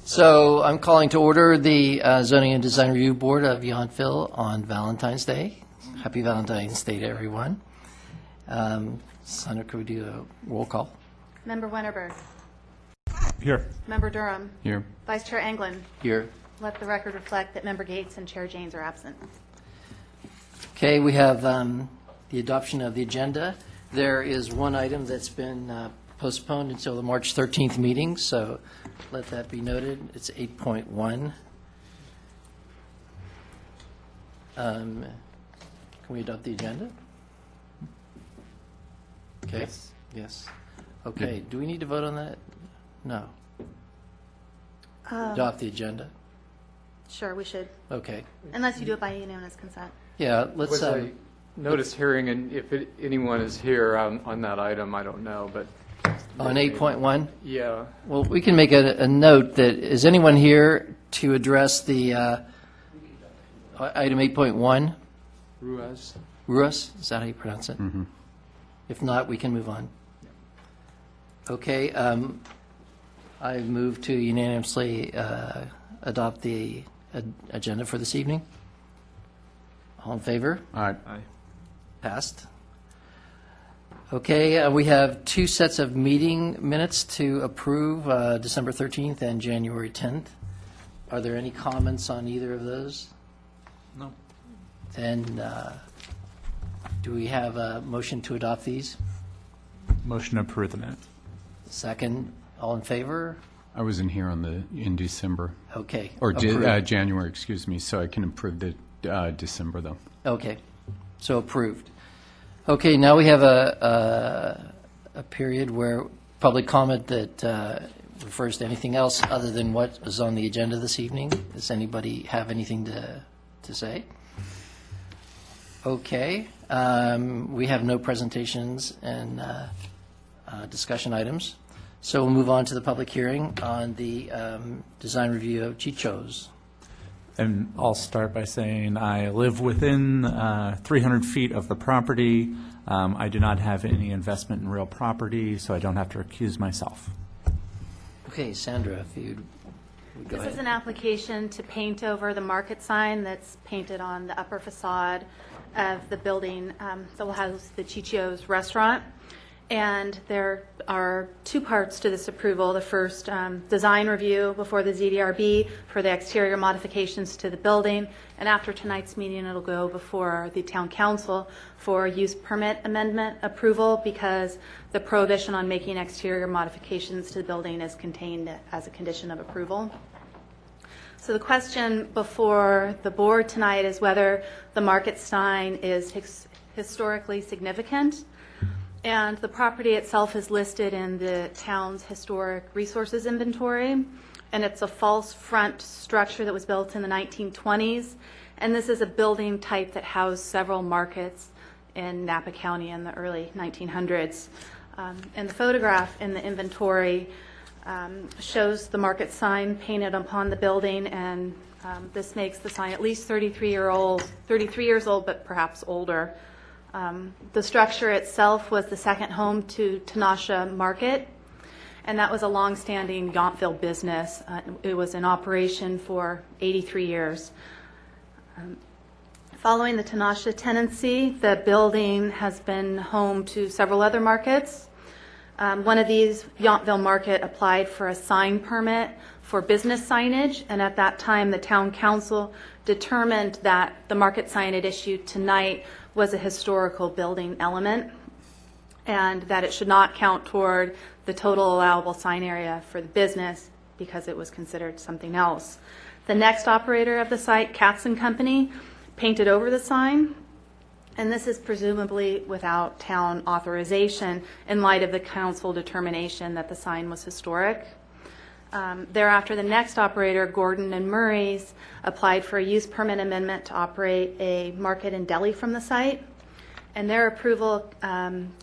So I'm calling to order the Zoning and Design Review Board of Yountville on Valentine's Day. Happy Valentine's Day to everyone. Sandra, could we do a roll call? Member Wennerberg. Here. Member Durham. Here. Vice Chair Anglin. Here. Let the record reflect that Member Gates and Chair Janes are absent. Okay, we have the adoption of the agenda. There is one item that's been postponed until the March 13th meeting, so let that be noted. It's 8.1. Can we adopt the agenda? Okay. Yes. Okay. Do we need to vote on that? No. Adopt the agenda? Sure, we should, Okay. unless you do it by unanimous consent. Yeah, let's, Was a notice hearing, and if anyone is here on that item, I don't know, but. on 8.1? Yeah, Well, we can make a note that, is anyone here to address the item 8.1? Ruiz. Ruas, is that how you pronounce it? Mm-hmm. If not, we can move on. Okay, I move to unanimously adopt the agenda for this evening. All in favor? Aye. Passed. Okay, we have two sets of meeting minutes to approve, December 13th and January 10th. Are there any comments on either of those? No. Then, do we have a motion to adopt these? Motion to approve the minutes. Second, all in favor? I wasn't here in December, Okay. or approved. January, excuse me, so I can approve the December, though. Okay, so approved. Okay, now we have a period where public comment that refers to anything else other than what is on the agenda this evening. Does anybody have anything to say? Okay, we have no presentations and discussion items. So we'll move on to the public hearing on the design review of Chicho's. And I'll start by saying I live within 300 feet of the property. I do not have any investment in real property, so I don't have to recuse myself. Okay, Sandra, if you'd go This is an ahead. application to paint over the market sign that's painted on the upper facade of the building that will house the Chichio's restaurant. And there are two parts to this approval. The first, design review before the ZDRB for the exterior modifications to the building. And after tonight's meeting, it'll go before the town council for use permit amendment approval because the prohibition on making exterior modifications to the building is contained as a condition of approval. So the question before the board tonight is whether the market sign is historically significant. And the property itself is listed in the town's historic resources inventory. And it's a false front structure that was built in the 1920s. And this is a building type that housed several markets in Napa County in the early 1900s. And the photograph in the inventory shows the market sign painted upon the building. And this makes the sign at least 33 years old, but perhaps older. The structure itself was the second home to Tinashe Market, and that was a long-standing Yountville business. It was in operation for 83 years. Following the Tinashe tenancy, the building has been home to several other markets. One of these, Yountville Market, applied for a sign permit for business signage, and at that time, the town council determined that the market sign it issued tonight was a historical building element and that it should not count toward the total allowable sign area for the business because it was considered something else. The next operator of the site, Katz & Company, painted over the sign, and this is presumably without town authorization in light of the council determination that the sign was historic. Thereafter, the next operator, Gordon and Murray's, applied for a use permit amendment to operate a market and deli from the site. And their approval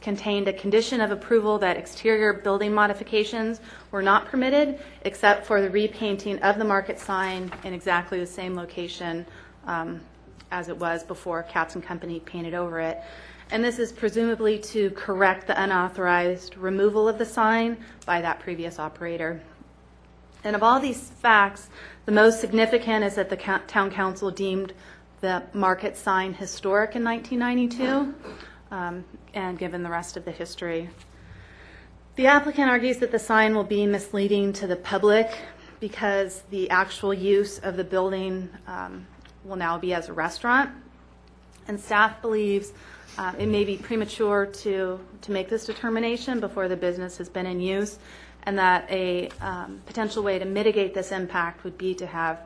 contained a condition of approval that exterior building modifications were not permitted except for the repainting of the market sign in exactly the same location as it was before Katz & Company painted over it. And this is presumably to correct the unauthorized removal of the sign by that previous operator. And of all these facts, the most significant is that the town council deemed the market sign historic in 1992, and given the rest of the history. The applicant argues that the sign will be misleading to the public because the actual use of the building will now be as a restaurant. And staff believes it may be premature to make this determination before the business has been in use, and that a potential way to mitigate this impact would be to have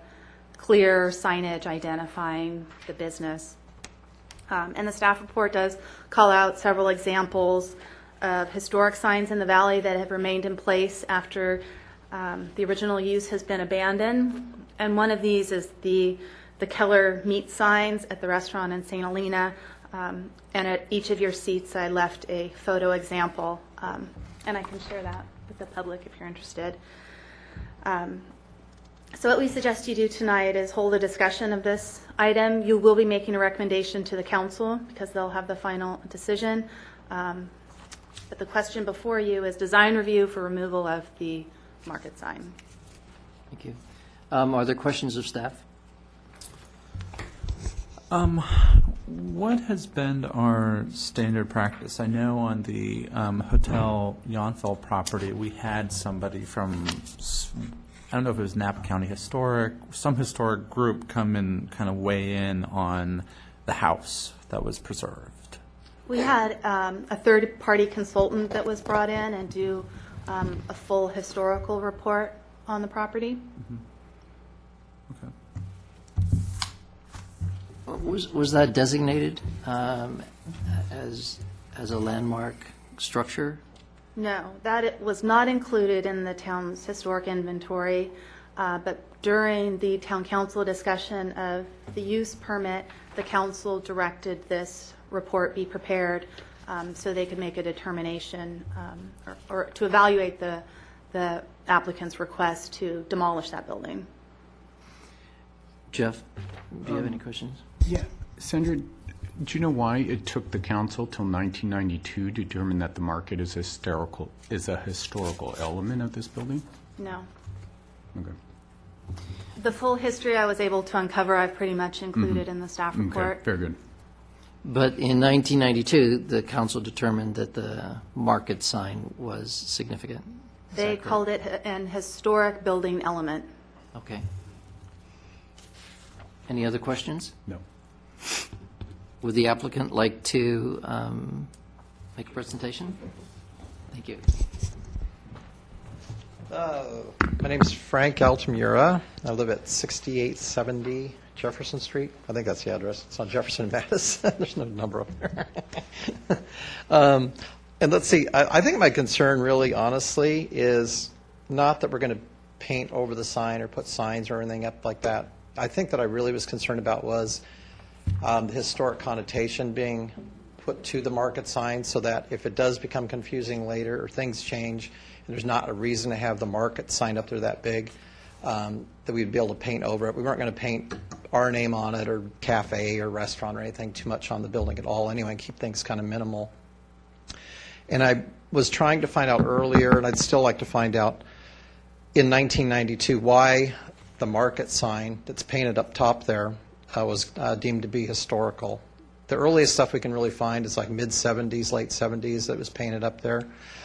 clear signage identifying the business. And the staff report does call out several examples of historic signs in the valley that have remained in place after the original use has been abandoned. And one of these is the Keller meat signs at the restaurant in St. Helena. And at each of your seats, I left a photo example, and I can share that with the public if you're interested. So what we suggest you do tonight is hold a discussion of this item. You will be making a recommendation to the council because they'll have the final decision. But the question before you is design review for removal of the market sign. Thank you. Are there questions of staff? What has been our standard practice? I know on the Hotel Yountville property, we had somebody from, I don't know if it was Napa County Historic, some historic group come and kind of weigh in on the house that was preserved. We had a third-party consultant that was brought in and do a full historical report on the property. Okay. Was that designated as a landmark structure? No, that was not included in the town's historic inventory, but during the town council discussion of the use permit, the council directed this report be prepared so they could make a determination or to evaluate the applicant's request to demolish that building. Jeff, do you have any questions? Yeah. Sandra, do you know why it took the council till 1992 to determine that the market is a historical element of this building? No. Okay. The full history I was able to uncover, I've pretty much included in the staff report. Okay, very good. But in 1992, the council determined that the market sign was significant. Is They that called it an historic building element. correct? Okay. Any other questions? No. Would the applicant like to make a presentation? Thank you. My name's Frank Altamura. I live at 6870 Jefferson Street. I think that's the address. It's on Jefferson and Madison. There's no number up there. And let's see, I think my concern really, honestly, is not that we're going to paint over the sign or put signs or anything up like that. I think that I really was concerned about was the historic connotation being put to the market sign so that if it does become confusing later or things change and there's not a reason to have the market sign up there that big, that we'd be able to paint over it. We weren't going to paint our name on it or cafe or restaurant or anything too much on the building at all anyway, and keep things kind of minimal. And I was trying to find out earlier, and I'd still like to find out, in 1992, why the market sign that's painted up top there was deemed to be historical. The earliest stuff we can really find is like mid-'70s, late '70s that was painted up there.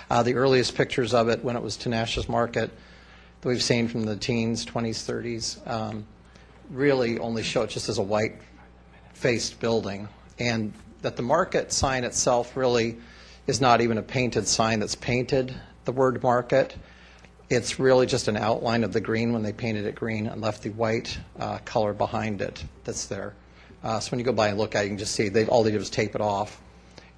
The earliest pictures of it when it was Tenacious Market that we've seen from the teens, 20s, 30s, really only show it just as a white-faced building. And that the market sign itself really is not even a painted sign that's painted the word market. It's really just an outline of the green when they painted it green and left the white color behind it that's there. So when you go by and look at it, you can just see all they did was tape it off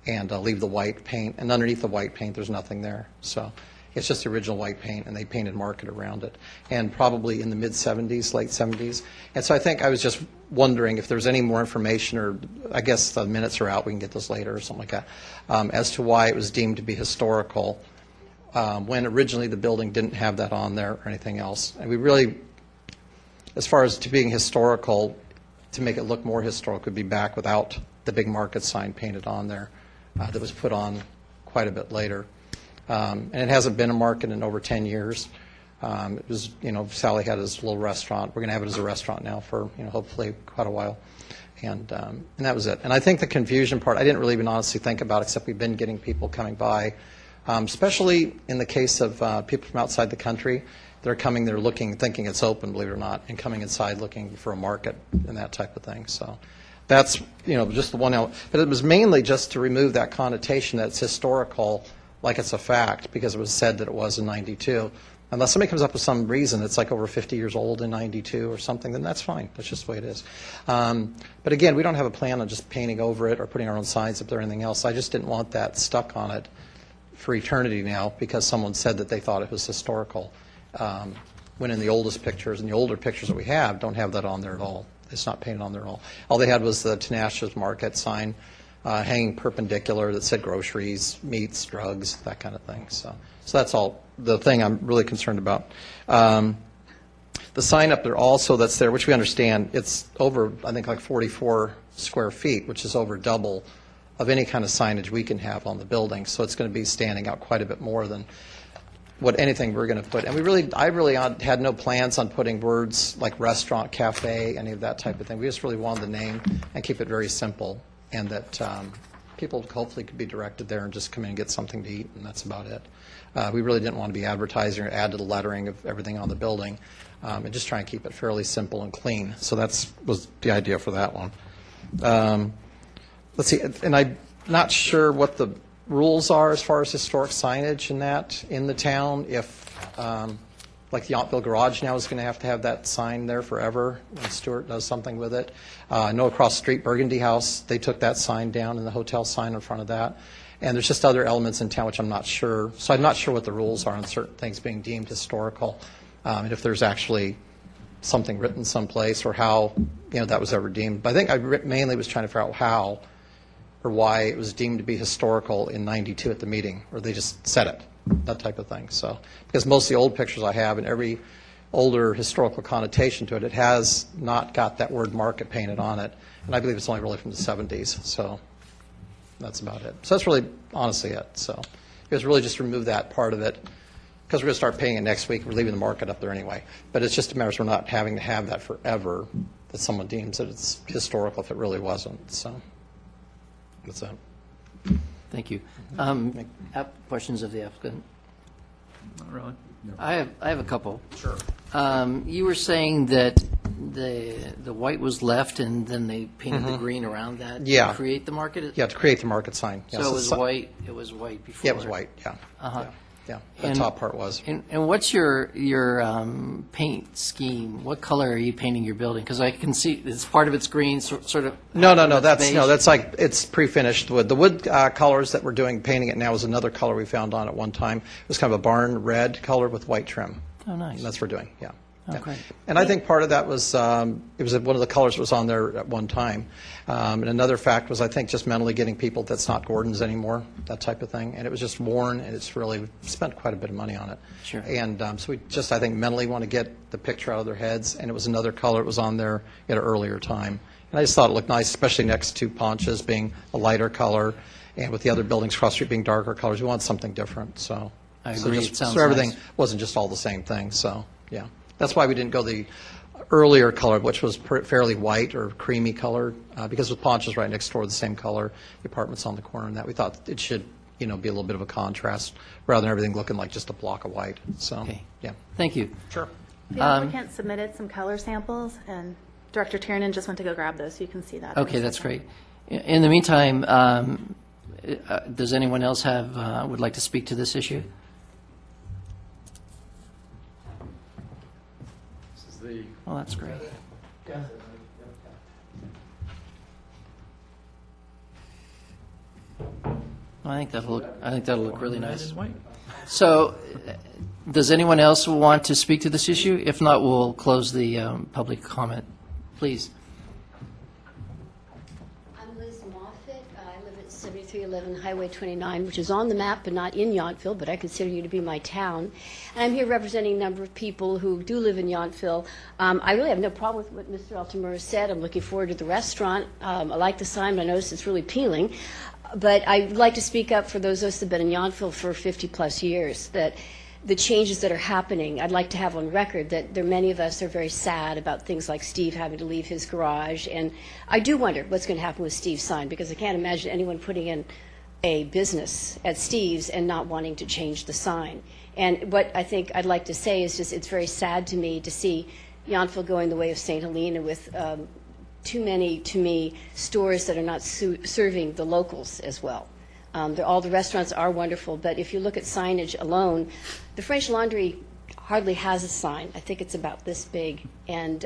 and leave the white paint. And underneath the white paint, there's nothing there. So it's just the original white paint, and they painted market around it. And probably in the mid-'70s, late '70s. And so I think I was just wondering if there's any more information, or I guess the minutes are out, we can get those later or something like that, as to why it was deemed to be historical. When originally the building didn't have that on there or anything else. And we really, as far as to being historical, to make it look more historical, could be back without the big market sign painted on there that was put on quite a bit later. And it hasn't been a market in over 10 years. It was, Sally had his little restaurant. We're going to have it as a restaurant now for, hopefully quite a while. And that was it. And I think the confusion part, I didn't really even honestly think about, except we've been getting people coming by, especially in the case of people from outside the country. They're coming, they're looking, thinking it's open, believe it or not, and coming inside looking for a market and that type of thing. So that's, just the one element. But it was mainly just to remove that connotation that it's historical, like it's a fact, because it was said that it was in 92. Unless somebody comes up with some reason it's like over 50 years old in 92 or something, then that's fine. That's just the way it is. But again, we don't have a plan on just painting over it or putting our own signs up there or anything else. I just didn't want that stuck on it for eternity now because someone said that they thought it was historical. When in the oldest pictures and the older pictures that we have don't have that on there at all. It's not painted on there at all. All they had was the Tenacious Market sign hanging perpendicular that said groceries, meats, drugs, that kind of thing. So that's all the thing I'm really concerned about. The sign up there also that's there, which we understand, it's over, I think, like 44 square feet, which is over double of any kind of signage we can have on the building. So it's going to be standing out quite a bit more than what anything we're going to put. And I really had no plans on putting words like restaurant, cafe, any of that type of thing. We just really wanted the name and keep it very simple, and that people hopefully could be directed there and just come in and get something to eat, and that's about it. We really didn't want to be advertising or add to the lettering of everything on the building, and just try and keep it fairly simple and clean. So that was the idea for that one. Let's see, and I'm not sure what the rules are as far as historic signage and that in the town. If, like the Yountville Garage now is going to have that sign there forever when Stewart does something with it. I know across the street, Burgundy House, they took that sign down and the hotel sign in front of that. And there's just other elements in town which I'm not sure. So I'm not sure what the rules are on certain things being deemed historical, and if there's actually something written someplace or how that was ever deemed. But I think I mainly was trying to figure out how or why it was deemed to be historical in 92 at the meeting, or they just said it, that type of thing. So, because most of the old pictures I have and every older historical connotation to it, it has not got that word market painted on it, and I believe it's only really from the 70s, so that's about it. So that's really honestly it. So it was really just to remove that part of it, because we're going to start paying it next week. We're leaving the market up there anyway. But it's just a matter of we're not having to have that forever, that someone deems that it's historical if it really wasn't. So that's it. Thank you. Questions of the applicant? Not really. I have a couple. Sure. You were saying that the white was left and then they painted the green around that Yeah. to create the market? Yeah, to create the market sign. So it was white. It was white before. Yeah, it was white. Yeah. Uh-huh. Yeah. The And- top part was. And what's your paint scheme? What color are you painting your building? Because I can see it's part of it's green, sort of. No. That's beige. that's like it's pre-finished wood. The wood colors that we're doing painting it now is another color we found on at one time. It was kind of a barn red color with white trim. Oh, nice. And that's what we're doing. Yeah. Oh, Yeah. great. And I think part of that was it was one of the colors that was on there at one time. And another fact was I think just mentally getting people that's not Gordon's anymore, that type of thing. And it was just worn, and it's really spent quite a bit of money on it. Sure. And so we just I think mentally want to get the picture out of their heads. And it was another color that was on there at an earlier time. And I just thought it looked nice, especially next to Ponch's being a lighter color, and with the other buildings across the street being darker colors. We want something different. So I so agree. just- It sounds so everything nice. wasn't just all the same thing. So yeah. That's why we didn't go the earlier color, which was fairly white or creamy colored, because with Ponch's right next door, the same color, the apartment's on the corner, and that we thought it should, be a little bit of a contrast rather than everything looking like just a block of white. So, Okay. yeah. Thank you. Sure. The applicant submitted some color samples, and Director Tiernan just went to go grab those, so you can see that. Okay, that's great. In the meantime, does anyone else would like to speak to this issue? This is the Well, that's great. I think that'll look really nice. White. So, does anyone else want to speak to this issue? If not, we'll close the public comment. Please. I'm Liz Moffitt. I live at 7311 Highway 29, which is on the map but not in Yountville, but I consider you to be my town. And I'm here representing a number of people who do live in Yountville. I really have no problem with what Mr. Altamura said. I'm looking forward to the restaurant. I like the sign, but I notice it's really appealing. But I'd like to speak up for those of us that have been in Yountville for 50-plus years, that the changes that are happening. I'd like to have on record that there are many of us are very sad about things like Steve having to leave his garage, and I do wonder what's going to happen with Steve's sign, because I can't imagine anyone putting in a business at Steve's and not wanting to change the sign. And what I think I'd like to say is just it's very sad to me to see Yountville going the way of St. Helena with too many, to me, stores that are not serving the locals as well. All the restaurants are wonderful, but if you look at signage alone, the French Laundry hardly has a sign. I think it's about this big, and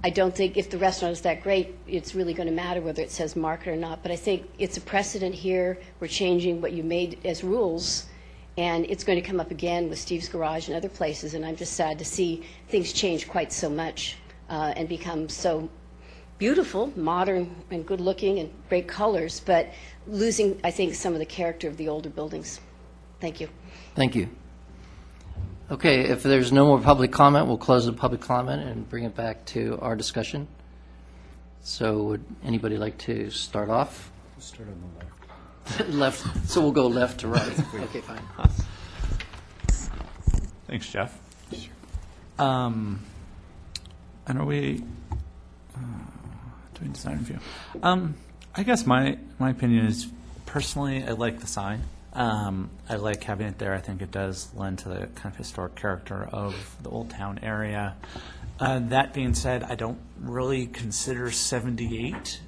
I don't think if the restaurant is that great, it's really going to matter whether it says market or not. But I think it's a precedent here. We're changing what you made as rules, and it's going to come up again with Steve's Garage and other places, and I'm just sad to see things change quite so much and become so beautiful, modern, and good-looking, and great colors, but losing, I think, some of the character of the older buildings. Thank you. Thank you. Okay, if there's no more public comment, we'll close the public comment and bring it back to our discussion. So would anybody like to start off? Start on the left. Left, so we'll go left to right. Okay, fine. Thanks, Jeff. And are we doing design review? I guess my opinion is, personally, I like the sign. I like having it there. I think it does lend to the kind of historic character of the Old Town area. That being said, I don't really consider 78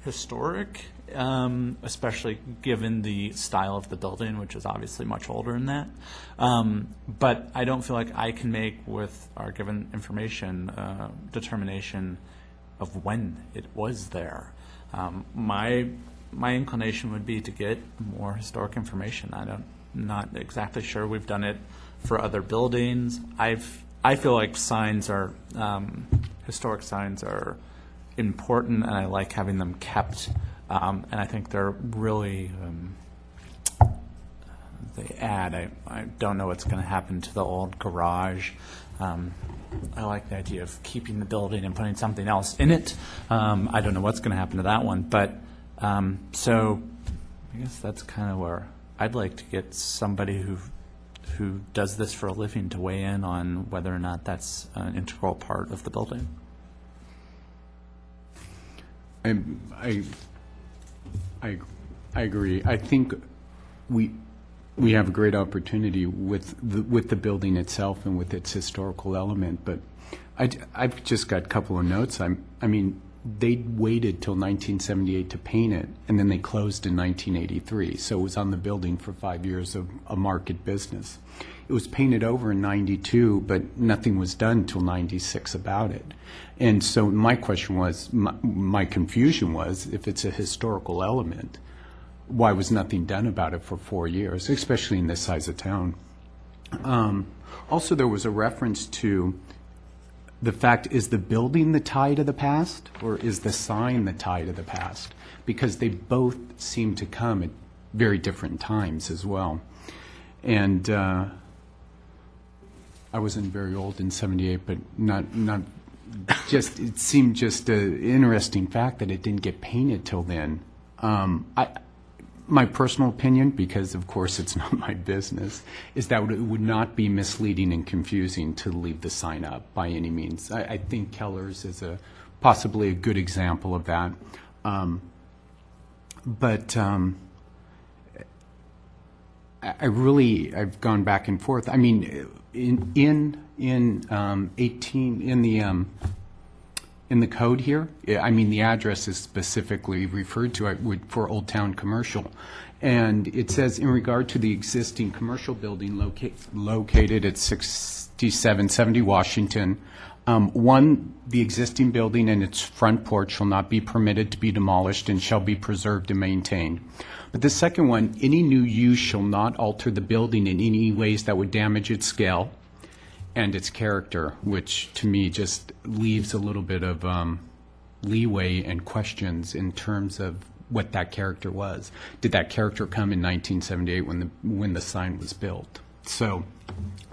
historic, especially given the style of the building, which is obviously much older than that. But I don't feel like I can make, with our given information, determination of when it was there. My inclination would be to get more historic information. Not exactly sure. We've done it for other buildings. I feel like signs are historic signs are important, and I like having them kept. And I think they're really they add. I don't know what's going to happen to the old garage. I like the idea of keeping the building and putting something else in it. I don't know what's going to happen to that one, but so I guess that's kind of where I'd like to get somebody who does this for a living to weigh in on whether or not that's an integral part of the building. I agree. I think we have a great opportunity with the building itself and with its historical element. But I've just got a couple of notes. I mean, they waited till 1978 to paint it, and then they closed in 1983. So it was on the building for 5 years of a market business. It was painted over in 92, but nothing was done till 96 about it. And so my question was, my confusion was, if it's a historical element, why was nothing done about it for 4 years, especially in this size of town? Also, there was a reference to the fact, is the building the tie to the past, or is the sign the tie to the past? Because they both seem to come at very different times as well. And I wasn't very old in 78, but not just, it seemed just an interesting fact that it didn't get painted till then. My personal opinion, because of course it's not my business, is that it would not be misleading and confusing to leave the sign up by any means. I think Keller's is possibly a good example of that. I've gone back and forth. I mean, in the code here, I mean, the address is specifically referred to for Old Town Commercial. And it says, in regard to the existing commercial building located at 6770 Washington, one, the existing building and its front porch shall not be permitted to be demolished and shall be preserved and maintained. But the second one, any new use shall not alter the building in any ways that would damage its scale and its character, which to me just leaves a little bit of leeway and questions in terms of what that character was. Did that character come in 1978 when the sign was built? So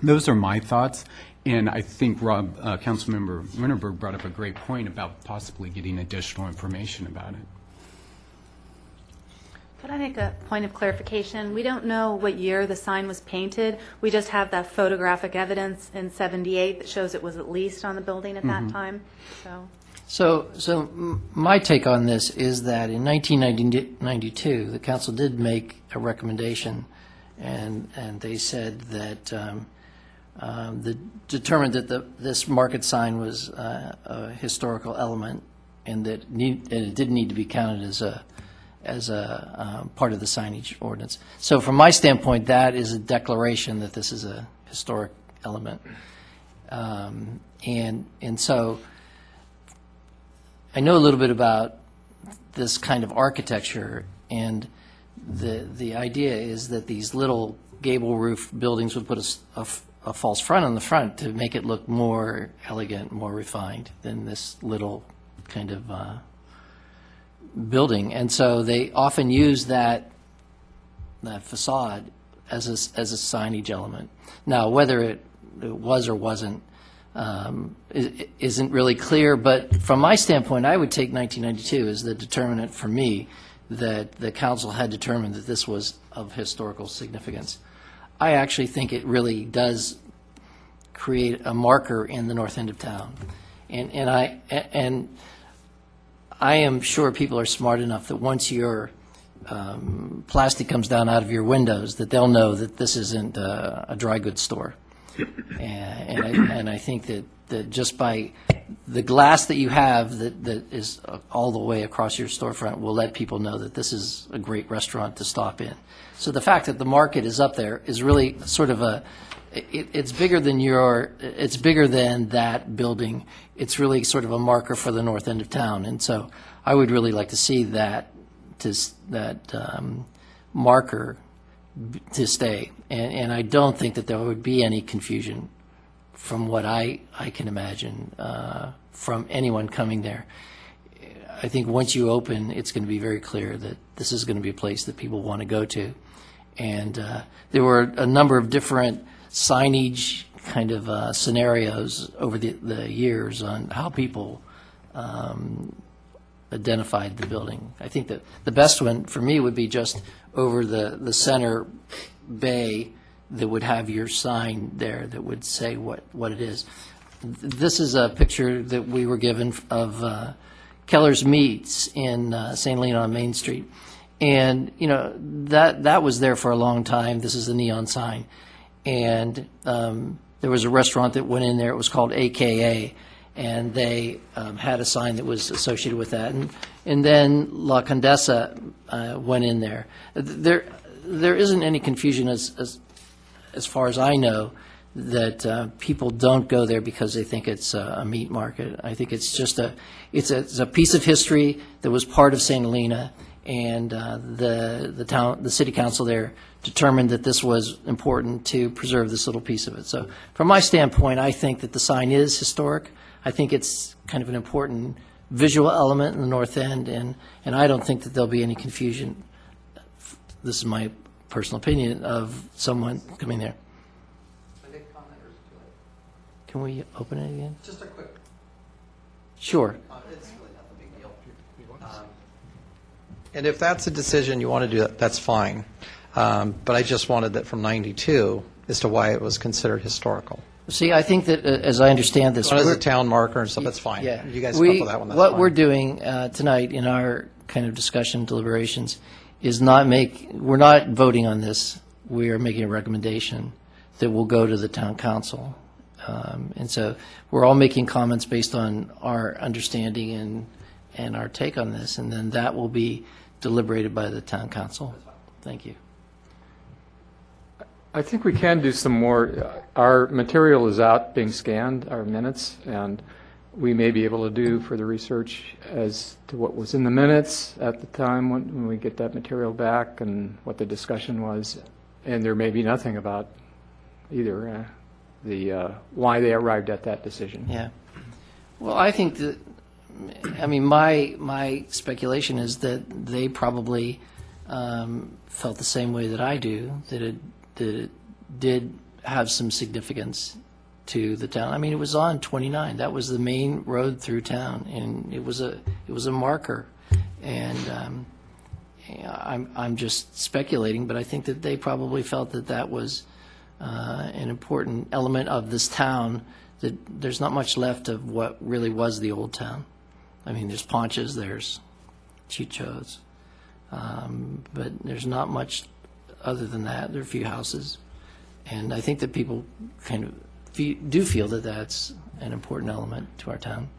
those are my thoughts, and I think Councilmember Winterberg brought up a great point about possibly getting additional information about it. Could I make a point of clarification? We don't know what year the sign was painted. We just have that photographic evidence in 78 that shows it was at least on the building at that time, so. So my take on this is that in 1992, the council did make a recommendation, and they said that determined that this market sign was a historical element, and that it did need to be counted as a part of the signage ordinance. So from my standpoint, that is a declaration that this is a historic element, and so. I know a little bit about this kind of architecture, and the idea is that these little gable roof buildings would put a false front on the front to make it look more elegant, more refined than this little kind of building. And so they often use that facade as a signage element. Now, whether it was or wasn't isn't really clear, but from my standpoint, I would take 1992 as the determinant for me that the council had determined that this was of historical significance. I actually think it really does create a marker in the north end of town, and I am sure people are smart enough that once your plastic comes down out of your windows, that they'll know that this isn't a dry goods store. And I think that just by the glass that you have that is all the way across your storefront will let people know that this is a great restaurant to stop in. So the fact that the market is up there is really sort of it's bigger than that building. It's really sort of a marker for the north end of town. And so I would really like to see that marker to stay. And I don't think that there would be any confusion from what I can imagine from anyone coming there. I think once you open, it's going to be very clear that this is going to be a place that people want to go to. And there were a number of different signage kind of scenarios over the years on how people identified the building. I think that the best one for me would be just over the center bay that would have your sign there that would say what it is. This is a picture that we were given of Keller's Meats in St. Helena on Main Street. And, you know, that was there for a long time. This is the neon sign. And there was a restaurant that went in there. It was called AKA. And they had a sign that was associated with that. And then La Condesa went in there. There isn't any confusion as far as I know that people don't go there because they think it's a meat market. I think it's just it's a piece of history that was part of St. Helena, and the city council there determined that this was important to preserve this little piece of it. So from my standpoint, I think that the sign is historic. I think it's kind of an important visual element in the north end, and I don't think that there'll be any confusion. This is my personal opinion of someone coming there. Can we open it again? Just a quick, Sure. it's really not the big deal. And if that's a decision you want to do, that's fine. But I just wanted that from 92 as to why it was considered historical. See, I think that, as I understand this, So as a town marker and stuff, that's fine. yeah, You guys come up with that one, that's fine. what we're doing tonight in our kind of discussion deliberations is we're not voting on this. We are making a recommendation that will go to the town council. And so we're all making comments based on our understanding and our take on this, and then that will be deliberated by the town council. Thank you. I think we can do some more. Our material is out being scanned, our minutes, and we may be able to do further research as to what was in the minutes at the time when we get that material back and what the discussion was. And there may be nothing about either why they arrived at that decision. Yeah. Well, I think that, I mean, my speculation is that they probably felt the same way that I do, that it did have some significance to the town. I mean, it was on 29. That was the main road through town, and it was a marker. And I'm just speculating, but I think that they probably felt that that was an important element of this town, that there's not much left of what really was the old town. I mean, there's Ponchas, there's Chichos, but there's not much other than that. There are a few houses. And I think that people kind of do feel that that's an important element to our town.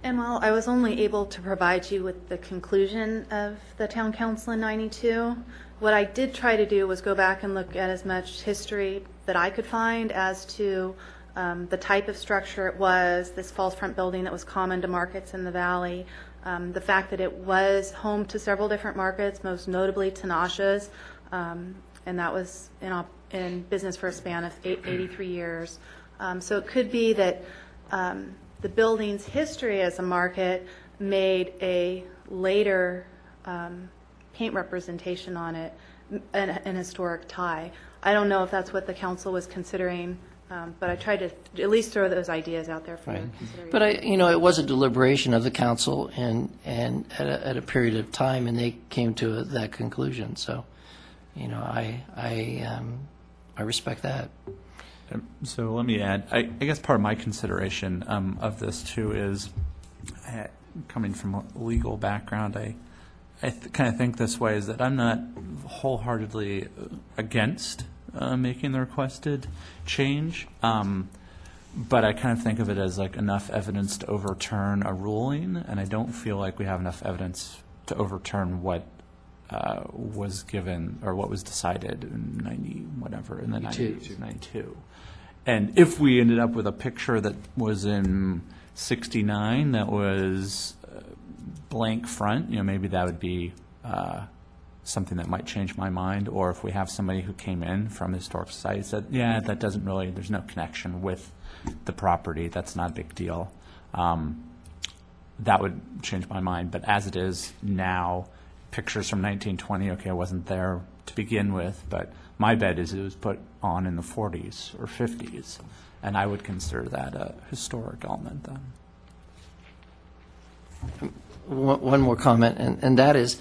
And while I was only able to provide you with the conclusion of the town council in 92, what I did try to do was go back and look at as much history that I could find as to the type of structure it was, this false front building that was common to markets in the valley, the fact that it was home to several different markets, most notably Tinashe's, and that was in business for a span of 83 years. So it could be that the building's history as a market made a later paint representation on it an historic tie. I don't know if that's what the council was considering, but I tried to at least throw those ideas out there for your consideration. But it was a deliberation of the council and at a period of time, and they came to that conclusion. So, I respect that. So let me add, I guess part of my consideration of this too is, coming from a legal background, I kind of think this way, is that I'm not wholeheartedly against making the requested change, but I kind of think of it as like enough evidence to overturn a ruling, and I don't feel like we have enough evidence to overturn what was given or what was decided in 92. And if we ended up with a picture that was in 69 that was blank front, maybe that would be something that might change my mind. Or if we have somebody who came in from historic sites that, that doesn't really, there's no connection with the property, that's not a big deal, that would change my mind. But as it is now, pictures from 1920, okay, I wasn't there to begin with, but my bet is it was put on in the 40s or 50s, and I would consider that a historic element then. One more comment, and that is,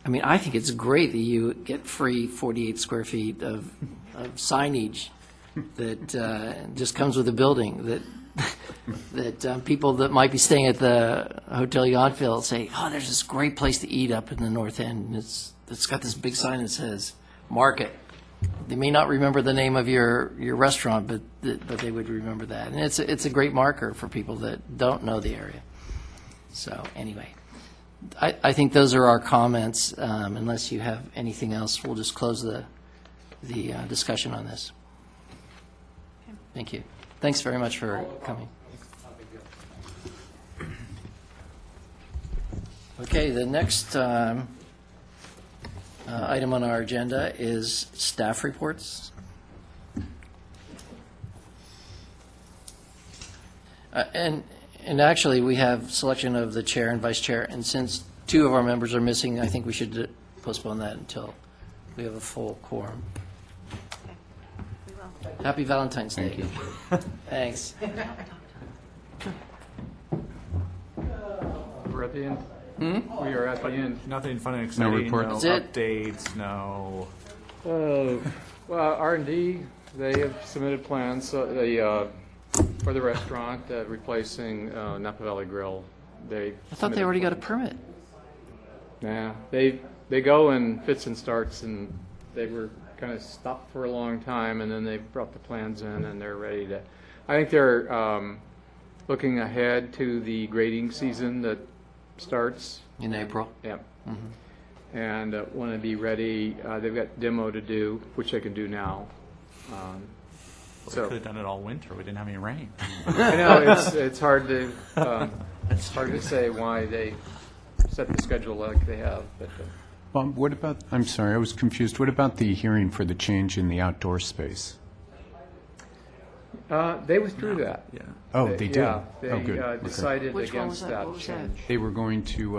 I think it's great that you get free 48 square feet of signage that just comes with the building, that people that might be staying at the Hotel Yountville say, oh, there's this great place to eat up in the north end, and it's got this big sign that says Market. They may not remember the name of your restaurant, but they would remember that, and it's a great marker for people that don't know the area. So anyway, I think those are our comments. Unless you have anything else, we'll just close the discussion on this. Thank you. Thanks very much for coming. Okay, the next item on our agenda is staff reports. And actually, we have selection of the chair and vice chair, and since two of our members are missing, I think we should postpone that until we have a full quorum. We will. Happy Valentine's Day. Thank you. Thanks. We're at the end. We are at the end. Nothing fun and exciting, report. That's it? updates, no. Well, R&D, they have submitted plans for the restaurant, replacing Napa Valley Grill. I thought they already got a permit. Nah, they go in fits and starts, and they were kind of stopped for a long time, and then they brought the plans in, and they're ready to. I think they're looking ahead to the grading season that starts In April. Yeah. And want to be ready. They've got demo to do, which they can do now. We could have done it all winter. We didn't have any rain. I know it's hard to say why they set the schedule like they have. But Bob, what about, I'm sorry, I was confused. What about the hearing for the change in the outdoor space? they withdrew that. Yeah. Oh, they did? Yeah, Oh, good. they Okay. decided Which one was against that? that What was that? change. They were going to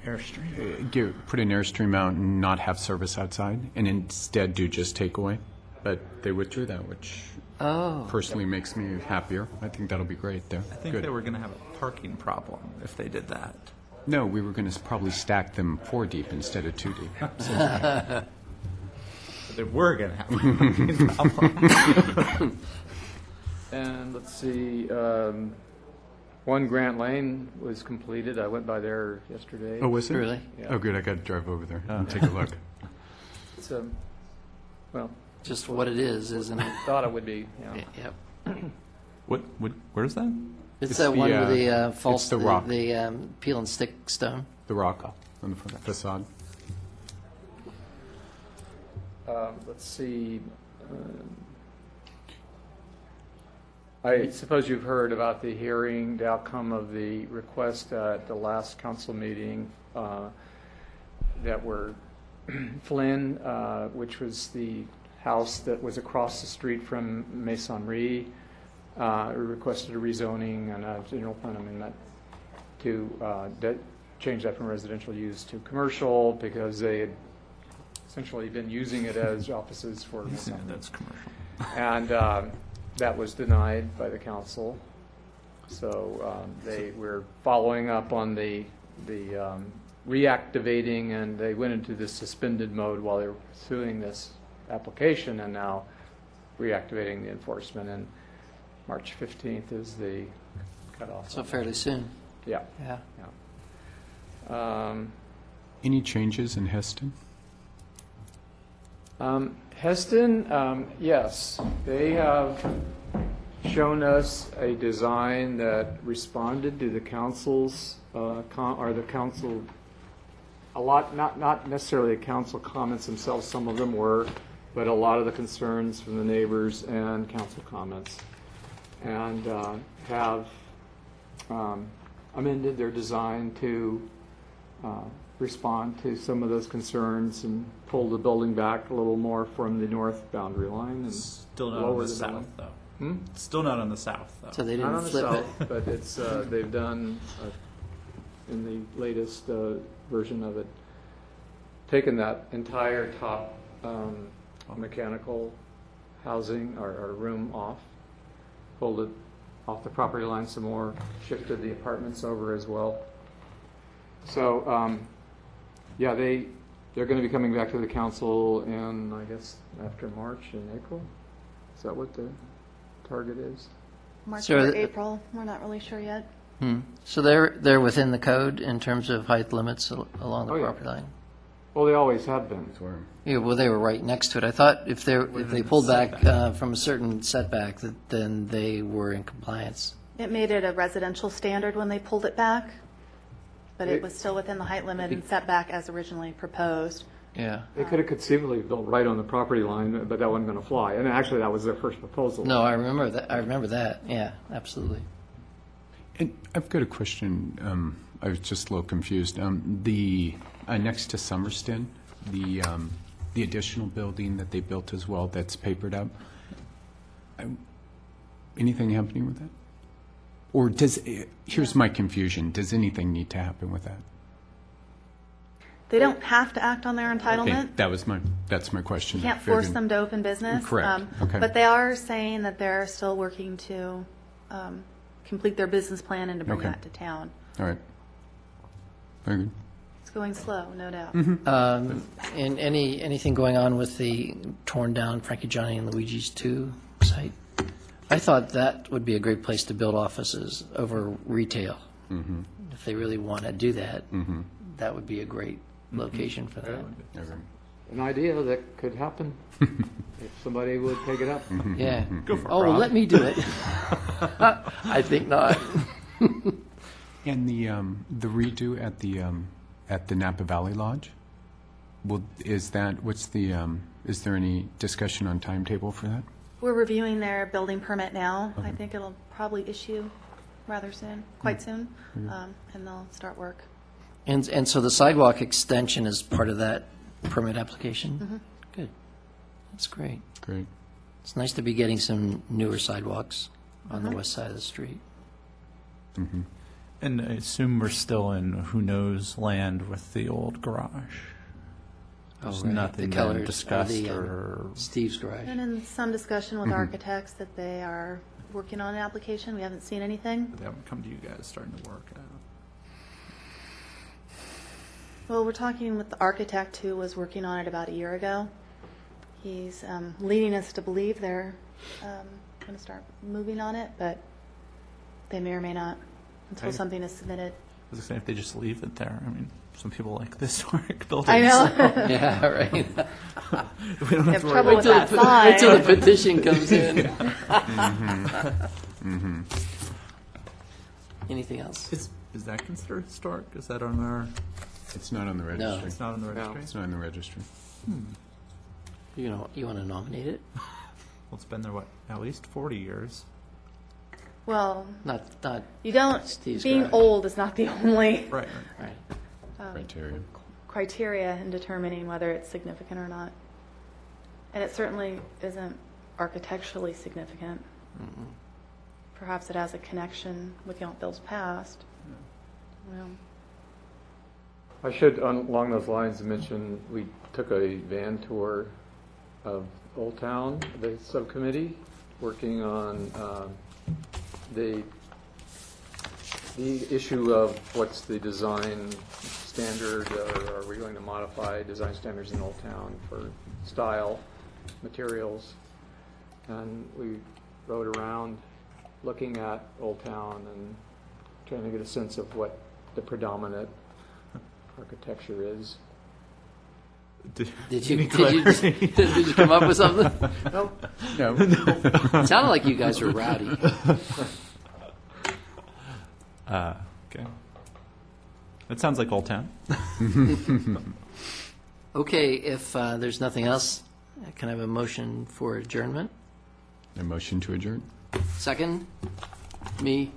Airstream. put an Airstream out and not have service outside, and instead do just takeaway. But they withdrew that, which Oh. personally makes me happier. I think that'll be great there. I think Good. they were going to have a parking problem if they did that. No, we were going to probably stack them 4 deep instead of 2 deep. They were going to have. And let's see, 1 Grant Lane was completed. I went by there yesterday. Oh, was it? Really? Yeah. Oh, good. I got to drive over there and take a look. It's, well, Just what it is, isn't it? thought it would be, yeah. Yep. Where's that? It's It's that the, one with the false, it's the rock. the peel and stick stone. The rock on the facade. Let's see. I suppose you've heard about the hearing, the outcome of the request at the last council meeting that were Flynn, which was the house that was across the street from Masonry, requested a rezoning and a general plan amendment to change that from residential use to commercial because they had essentially been using it as offices for Masonry. That's commercial. And that was denied by the council. So they were following up on the reactivating, and they went into this suspended mode while they were pursuing this application, and now reactivating the enforcement. And March 15th is the cutoff. So fairly soon. Yeah. Yeah. Any changes in Heston? Heston, yes, they have shown us a design that responded to the council's, or the council, a lot, not necessarily the council comments themselves, some of them were, but a lot of the concerns from the neighbors and council comments. And have amended their design to respond to some of those concerns and pull the building back a little more from the north boundary line and Still not on lower the the south, building. though. Still not on the south, though. So they Not didn't on the flip it. south, but it's, they've done, in the latest version of it, taken that entire top mechanical housing or room off, pulled it off the property line some more, shifted the apartments over as well. So, yeah, they're going to be coming back to the council in, I guess, after March and April. Is that what the target is? March So or the- April, we're not really sure yet. So they're within the code in terms of height limits along the Oh, yeah. property line? Well, they always have been. Yeah, well, they were right next to it. I thought if they pulled back from a certain setback, then they were in compliance. It made it a residential standard when they pulled it back, but It- it was still within the height limit and setback as originally proposed. Yeah. They could have conceivably built right on the property line, but that wasn't going to fly. And actually, that was their first proposal. No, I remember that. I remember that. Yeah, absolutely. And I've got a question. I was just a little confused. The next to Summerston, the additional building that they built as well that's papered up. Anything happening with that? Or here's my confusion. Does anything need to happen with that? They don't have to act on their Okay, entitlement. that's my question. Can't Very force good. them to open business. Correct. Okay. But they are saying that they're still working to complete their business plan and to bring Okay. that to town. All right. Very good. It's going slow, no doubt. And anything going on with the torn down Frankie, Johnny, and Luigi's 2 site? I thought that would be a great place to build offices over retail. If they really want to do that, that would be a great location for that. Okay. An idea that could happen if somebody would take it up. Yeah. Go for it, Oh, Rob. let me do it. I think not. And the redo at the Napa Valley Lodge? Is there any discussion on timetable for that? We're reviewing their building permit now. I think it'll probably issue rather soon, quite soon, and they'll start work. And so the sidewalk extension is part of that permit application? Good. That's great. Great. It's nice to be getting some newer sidewalks on the west side of the street. And I assume we're still in who knows land with the old garage. There's right. nothing The been Kellers, discussed the, or Steve's garage. And in some discussion with architects that they are working on an application. We haven't seen anything. they haven't come to you guys starting to work out. Well, we're talking with the architect who was working on it about a year ago. He's leading us to believe they're going to start moving on it, but they may or may not until Okay. something is submitted. I was saying if they just leave it there. I mean, some people like the historic buildings. I know. Yeah, right. We don't You have have to worry trouble about with that Wait till the sign. petition comes in. Anything else? Is that considered historic? Is that on our? It's not on the registry. It's not on the registry. It's not on the registry. You know, you want to nominate it? Well, it's been there what, at least 40 years. Well, Not, you don't, Steve's being garage. old is not the only Right. right. Criteria. criteria in determining whether it's significant or not. And it certainly isn't architecturally significant. Perhaps it has a connection with Yountville's past. Well, I should, along those lines, mention we took a van tour of Old Town, the subcommittee, working on the issue of what's the design standard, or are we going to modify design standards in Old Town for style, materials? And we rode around looking at Old Town and trying to get a sense of what the predominant architecture is. Did you come up with something? No. It sounded like you guys were rowdy. Okay. That sounds like Old Town. Okay, if there's nothing else, can I have a motion for adjournment? A motion to adjourn? Second? Me?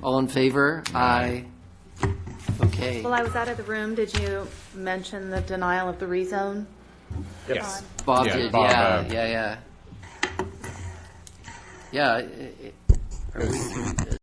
All in favor? Aye. Okay. While I was out of the room, did you mention the denial of the rezone? Yes. Bob Yeah, did, Bob, yeah. Yeah, are we-